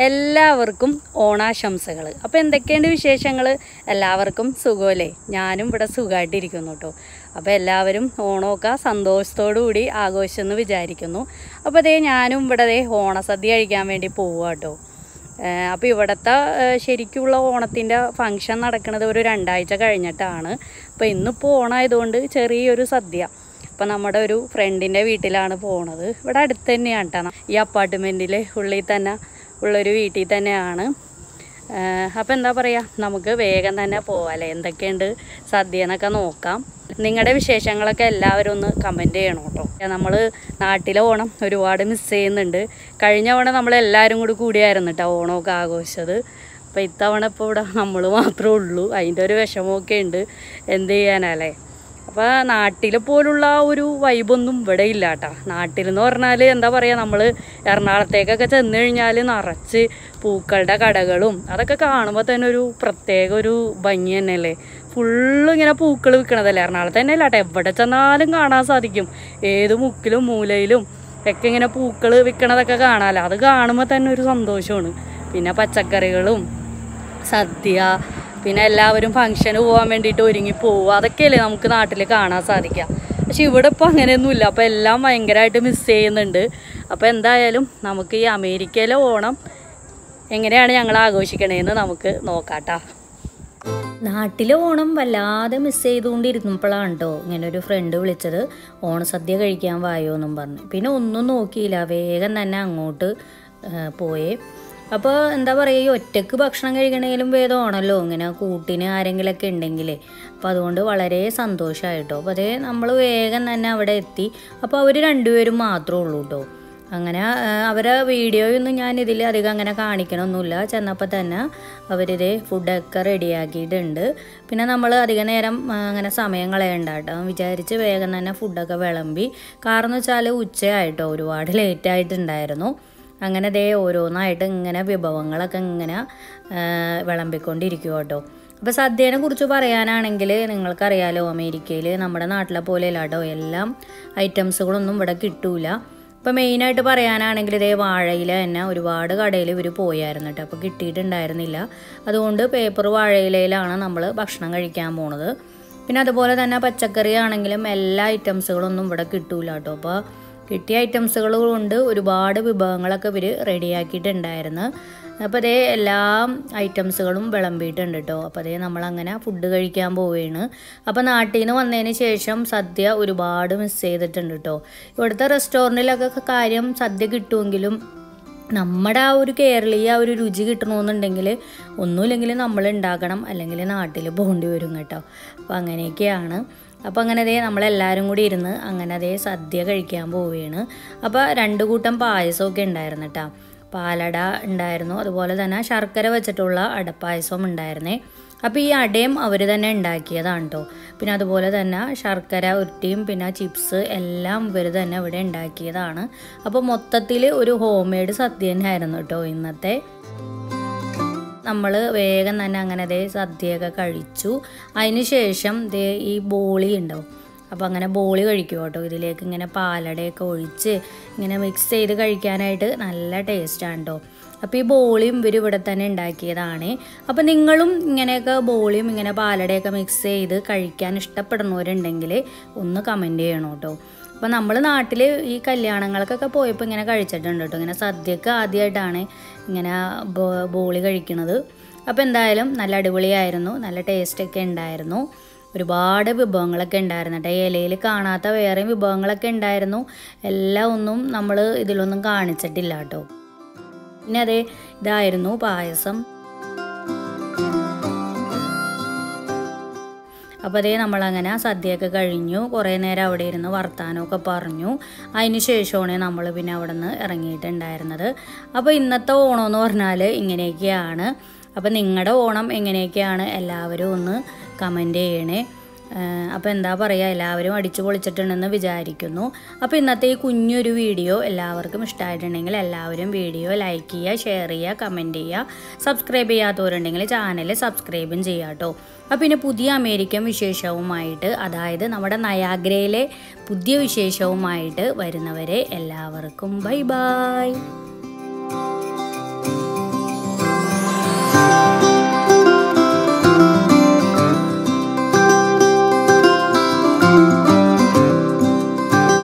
എല്ലാവർക്കും ഓണാശംസകൾ. അപ്പോൾ എന്തൊക്കെയുണ്ട് വിശേഷങ്ങൾ? എല്ലാവർക്കും സുഖമല്ലേ? ഞാനും ഇവിടെ സുഖമായിട്ടിരിക്കുന്നു കേട്ടോ. അപ്പോൾ എല്ലാവരും ഓണമൊക്കെ സന്തോഷത്തോടു കൂടി ആഘോഷമെന്ന് വിചാരിക്കുന്നു. അപ്പോൾ അതേ ഞാനും ഇവിടെ ഓണസദ്യ കഴിക്കാൻ വേണ്ടി പോവുക കേട്ടോ. അപ്പോൾ ഇവിടുത്തെ ശരിക്കുള്ള ഓണത്തിൻ്റെ ഫങ്ഷൻ നടക്കുന്നത് ഒരു 2 ആഴ്ച കഴിഞ്ഞിട്ടാണ്. അപ്പോൾ ഇന്നിപ്പോൾ ഓണമായതുകൊണ്ട് ചെറിയൊരു സദ്യ. അപ്പോൾ നമ്മുടെ ഒരു ഫ്രണ്ടിൻ്റെ വീട്ടിലാണ് പോണത്. ഇവിടെ അടുത്ത് തന്നെയാണ് കേട്ടോ, ഈ അപ്പാർട്ട്മെൻറ്റിൽ ഉള്ളിൽ തന്നെ ഉള്ളൊരു വീട്ടിൽ തന്നെയാണ്. അപ്പോൾ എന്താ പറയുക, നമുക്ക് വേഗം തന്നെ പോവാമല്ലേ? എന്തൊക്കെയുണ്ട് സദ്യ എന്നൊക്കെ നോക്കാം. നിങ്ങളുടെ വിശേഷങ്ങളൊക്കെ എല്ലാവരും ഒന്ന് കമൻറ്റ് ചെയ്യണം കേട്ടോ. നമ്മൾ നാട്ടിലെ ഓണം ഒരുപാട് മിസ് ചെയ്യുന്നുണ്ട്. കഴിഞ്ഞ ഓണം നമ്മളെല്ലാവരും കൂടിയായിരുന്നു കേട്ടോ ഓണമൊക്കെ ആഘോഷിച്ചത്. അപ്പോൾ ഇത്തവണ ഇപ്പോൾ ഇവിടെ നമ്മൾ മാത്രമേ ഉള്ളൂ. അതിൻ്റെ ഒരു വിഷമമൊക്കെ ഉണ്ട്. എന്ത് ചെയ്യാനല്ലേ? അപ്പോൾ നാട്ടിൽ പോലുള്ള ഒരു വൈബൊന്നും ഇവിടെ ഇല്ല കേട്ടോ. നാട്ടിലെന്ന് പറഞ്ഞാൽ എന്താ പറയുക, നമ്മൾ എറണാകുളത്തേക്കൊക്കെ ചെന്ന് കഴിഞ്ഞാൽ നിറച്ച് പൂക്കളുടെ കടകളും അതൊക്കെ കാണുമ്പോൾ തന്നെ ഒരു പ്രത്യേക ഒരു ഭംഗി തന്നെയല്ലേ. ഫുള്ള് ഇങ്ങനെ പൂക്കൾ വിൽക്കണതല്ലേ. എറണാകുളത്ത് തന്നെ അല്ല കേട്ടോ, എവിടെ ചെന്നാലും കാണാൻ സാധിക്കും. ഏത് മുക്കിലും മൂലയിലും ഒക്കെ ഇങ്ങനെ പൂക്കൾ വിൽക്കണതൊക്കെ കാണാമല്ലോ. അത് കാണുമ്പോൾ തന്നെ ഒരു സന്തോഷമാണ്. പിന്നെ പച്ചക്കറികളും സദ്യ, പിന്നെ എല്ലാവരും ഫംഗ്ഷന് പോകാൻ വേണ്ടിയിട്ട് ഒരുങ്ങി പോവുക, അതൊക്കെയല്ലേ നമുക്ക് നാട്ടിൽ കാണാൻ സാധിക്കുക. പക്ഷെ ഇവിടെ ഇപ്പോൾ അങ്ങനെയൊന്നുമില്ല. അപ്പോൾ എല്ലാം ഭയങ്കരമായിട്ട് മിസ് ചെയ്യുന്നുണ്ട്. അപ്പോൾ എന്തായാലും നമുക്ക് ഈ അമേരിക്കയിലെ ഓണം എങ്ങനെയാണ് ഞങ്ങൾ ആഘോഷിക്കണേന്ന് നമുക്ക് നോക്കാട്ടോ. നാട്ടിലെ ഓണം വല്ലാതെ മിസ് ചെയ്തുകൊണ്ടിരുന്നപ്പോഴാണ് കേട്ടോ ഇങ്ങനൊരു ഫ്രണ്ട് വിളിച്ചത്, ഓണസദ്യ കഴിക്കാൻ വായോ എന്നും പറഞ്ഞു. പിന്നെ ഒന്നും നോക്കിയില്ല, വേഗം തന്നെ അങ്ങോട്ട് പോയേ. അപ്പോൾ എന്താ പറയുക, ഈ ഒറ്റയ്ക്ക് ഭക്ഷണം കഴിക്കണമെങ്കിലും ഭേദമാണല്ലോ ഇങ്ങനെ കൂട്ടിന് ആരെങ്കിലുമൊക്കെ ഉണ്ടെങ്കിലേ. അപ്പോൾ അതുകൊണ്ട് വളരെ സന്തോഷമായിട്ടോ. അപ്പോൾ അതേ നമ്മൾ വേഗം തന്നെ അവിടെ എത്തി. അപ്പോൾ അവർ 2 പേരും മാത്രമേ ഉള്ളൂ കേട്ടോ. അങ്ങനെ അവരെ വീഡിയോയൊന്നും ഞാൻ ഇതിൽ അധികം അങ്ങനെ കാണിക്കണമൊന്നുമില്ല. ചെന്നപ്പോൾ തന്നെ അവരിതേ ഫുഡൊക്കെ റെഡിയാക്കിയിട്ടുണ്ട്. പിന്നെ നമ്മൾ അധികം നേരം അങ്ങനെ സമയം കളയണ്ട കേട്ടോ വിചാരിച്ച് വേഗം തന്നെ ഫുഡൊക്കെ വിളമ്പി. കാരണം എന്ന് വെച്ചാൽ ഉച്ചയായിട്ടോ, ഒരുപാട് ലേറ്റായിട്ടുണ്ടായിരുന്നു. അങ്ങനെ ദേ ഓരോന്നായിട്ട് ഇങ്ങനെ വിഭവങ്ങളൊക്കെ ഇങ്ങനെ വിളമ്പിക്കൊണ്ടിരിക്കും കേട്ടോ. അപ്പോൾ സദ്യനെ കുറിച്ച് പറയാനാണെങ്കിൽ നിങ്ങൾക്കറിയാലോ, അമേരിക്കയിൽ നമ്മുടെ നാട്ടിലെ പോലെയല്ല കേട്ടോ, എല്ലാം ഐറ്റംസുകളൊന്നും ഇവിടെ കിട്ടൂല. ഇപ്പോൾ മെയിനായിട്ട് പറയാനാണെങ്കിൽ ഇതേ വാഴയില തന്നെ ഒരുപാട് കടയിൽ ഇവർ പോയായിരുന്നു കേട്ടോ. അപ്പോൾ കിട്ടിയിട്ടുണ്ടായിരുന്നില്ല. അതുകൊണ്ട് പേപ്പർ വാഴയിലയിലാണ് നമ്മൾ ഭക്ഷണം കഴിക്കാൻ പോണത്. പിന്നെ അതുപോലെ തന്നെ പച്ചക്കറി ആണെങ്കിലും എല്ലാ ഐറ്റംസുകളൊന്നും ഇവിടെ കിട്ടൂല കേട്ടോ. അപ്പോൾ കിട്ടിയ ഐറ്റംസുകൾ കൊണ്ട് ഒരുപാട് വിഭവങ്ങളൊക്കെ ഇവർ റെഡിയാക്കിയിട്ടുണ്ടായിരുന്നു. അപ്പോൾ അതേ എല്ലാ ഐറ്റംസുകളും വിളമ്പിയിട്ടുണ്ട് കേട്ടോ. അപ്പോൾ അതേ നമ്മളങ്ങനെ ഫുഡ് കഴിക്കാൻ പോവുകയാണ്. അപ്പോൾ നാട്ടിൽ നിന്ന് വന്നതിന് ശേഷം സദ്യ ഒരുപാട് മിസ് ചെയ്തിട്ടുണ്ട് കേട്ടോ. ഇവിടുത്തെ റെസ്റ്റോറൻറ്റിലൊക്കെ കാര്യം സദ്യ കിട്ടുമെങ്കിലും നമ്മുടെ ആ ഒരു കേരളീയ ഒരു രുചി കിട്ടണമെന്നുണ്ടെങ്കിൽ ഒന്നുമില്ലെങ്കിൽ നമ്മൾ ഉണ്ടാക്കണം, അല്ലെങ്കിൽ നാട്ടിൽ പോകേണ്ടി വരും കേട്ടോ. അപ്പോൾ അങ്ങനെയൊക്കെയാണ്. അപ്പോൾ അങ്ങനെ അതേ നമ്മളെല്ലാവരും കൂടി ഇരുന്ന് അങ്ങനെ അതേ സദ്യ കഴിക്കാൻ പോവുകയാണ്. അപ്പോൾ 2 കൂട്ടം പായസമൊക്കെ ഉണ്ടായിരുന്നു കേട്ടോ. പാലട ഉണ്ടായിരുന്നു, അതുപോലെ തന്നെ ശർക്കര വെച്ചിട്ടുള്ള അടപ്പായസവും ഉണ്ടായിരുന്നേ. അപ്പോൾ ഈ അടയും അവർ തന്നെ ഉണ്ടാക്കിയതാണ് കേട്ടോ. പിന്നെ അതുപോലെ തന്നെ ശർക്കര ഉരുട്ടിയും പിന്നെ ചിപ്സ് എല്ലാം ഇവർ തന്നെ ഇവിടെ ഉണ്ടാക്കിയതാണ്. അപ്പോൾ മൊത്തത്തിൽ ഒരു ഹോം മെയ്ഡ് സദ്യ തന്നെ ആയിരുന്നു കേട്ടോ ഇന്നത്തെ. നമ്മൾ വേഗം തന്നെ അങ്ങനെ അതേ സദ്യയൊക്കെ കഴിച്ചു. അതിന് ശേഷം ദേ ഈ ബോളി ഉണ്ടാവും. അപ്പോൾ അങ്ങനെ ബോളി കഴിക്കും കേട്ടോ. ഇതിലേക്ക് ഇങ്ങനെ പാലടയൊക്കെ ഒഴിച്ച് ഇങ്ങനെ മിക്സ് ചെയ്ത് കഴിക്കാനായിട്ട് നല്ല ടേസ്റ്റാണ് കേട്ടോ. അപ്പോൾ ഈ ബോളിയും ഇവർ ഇവിടെ തന്നെ ഉണ്ടാക്കിയതാണ്. അപ്പോൾ നിങ്ങളും ഇങ്ങനെയൊക്കെ ബോളിയും ഇങ്ങനെ പാലടയൊക്കെ മിക്സ് ചെയ്ത് കഴിക്കാൻ ഇഷ്ടപ്പെടുന്നവരുണ്ടെങ്കിൽ ഒന്ന് കമൻറ്റ് ചെയ്യണം കേട്ടോ. അപ്പോൾ നമ്മൾ നാട്ടിൽ ഈ കല്യാണങ്ങൾക്കൊക്കെ പോയപ്പോൾ ഇങ്ങനെ കഴിച്ചിട്ടുണ്ട് കേട്ടോ. ഇങ്ങനെ സദ്യക്ക് ആദ്യമായിട്ടാണ് ഇങ്ങനെ ബോളി കഴിക്കുന്നത്. അപ്പോൾ എന്തായാലും നല്ല അടിപൊളിയായിരുന്നു, നല്ല ടേസ്റ്റൊക്കെ ഉണ്ടായിരുന്നു. ഒരുപാട് വിഭവങ്ങളൊക്കെ ഉണ്ടായിരുന്നു കേട്ടോ. ഇലയിൽ കാണാത്ത വേറെ വിഭവങ്ങളൊക്കെ ഉണ്ടായിരുന്നു. എല്ലാം ഒന്നും നമ്മൾ ഇതിലൊന്നും കാണിച്ചിട്ടില്ല കേട്ടോ. പിന്നെ അതേ ഇതായിരുന്നു പായസം. അപ്പോൾ അതേ നമ്മളങ്ങനെ സദ്യയൊക്കെ കഴിഞ്ഞു. കുറേ നേരം അവിടെ ഇരുന്ന് വർത്താനമൊക്കെ പറഞ്ഞു. അതിന് ശേഷമാണ് നമ്മൾ പിന്നെ അവിടെ നിന്ന് ഇറങ്ങിയിട്ടുണ്ടായിരുന്നത്. അപ്പോൾ ഇന്നത്തെ ഓണം എന്ന് പറഞ്ഞാൽ ഇങ്ങനെയൊക്കെയാണ്. അപ്പോൾ നിങ്ങളുടെ ഓണം എങ്ങനെയൊക്കെയാണ് എല്ലാവരും ഒന്ന് കമൻറ്റ് ചെയ്യണേ. അപ്പോൾ എന്താ പറയുക, എല്ലാവരും അടിച്ചു പൊളിച്ചിട്ടുണ്ടെന്ന് വിചാരിക്കുന്നു. അപ്പോൾ ഇന്നത്തെ ഈ കുഞ്ഞൊരു വീഡിയോ എല്ലാവർക്കും ഇഷ്ടമായിട്ടുണ്ടെങ്കിൽ എല്ലാവരും വീഡിയോ ലൈക്ക് ചെയ്യുക, ഷെയർ ചെയ്യുക, കമൻറ്റ് ചെയ്യുക. സബ്സ്ക്രൈബ് ചെയ്യാത്തവരുണ്ടെങ്കിൽ ചാനൽ സബ്സ്ക്രൈബും ചെയ്യുക കേട്ടോ. അപ്പോൾ പിന്നെ പുതിയ അമേരിക്കൻ വിശേഷവുമായിട്ട്, അതായത് നമ്മുടെ നയാഗ്രയിലെ പുതിയ വിശേഷവുമായിട്ട് വരുന്നവരെ എല്ലാവർക്കും ബൈ ബൈ.